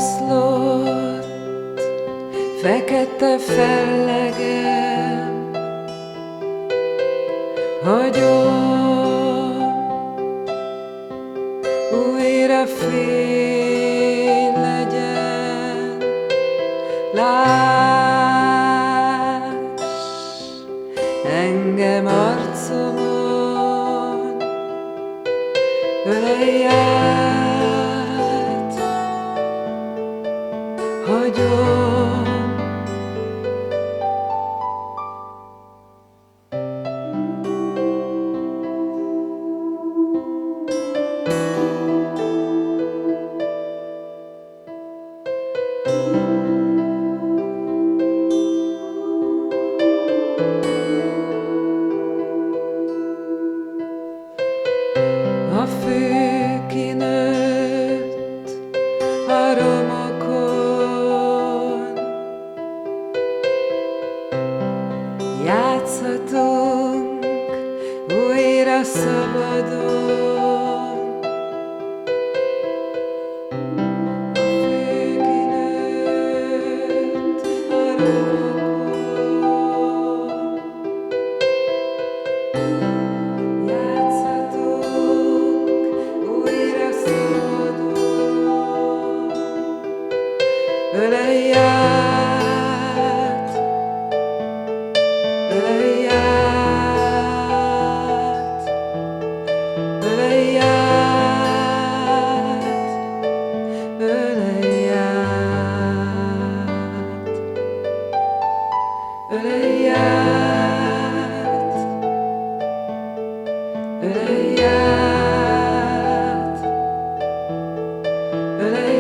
Eloszlott fekete fellegem, hagyom újra fény legyen. Láss engem arcomon, ölelj át, hagyom. A fű kinőtt a romokon, játszhatunk újra szabadon. A fű kinőtt a romokon, játszhatunk újra szabadon. Ölelj át, ölelj át, ölelj át, ölelj át, ölelj át, ölelj át, ölelj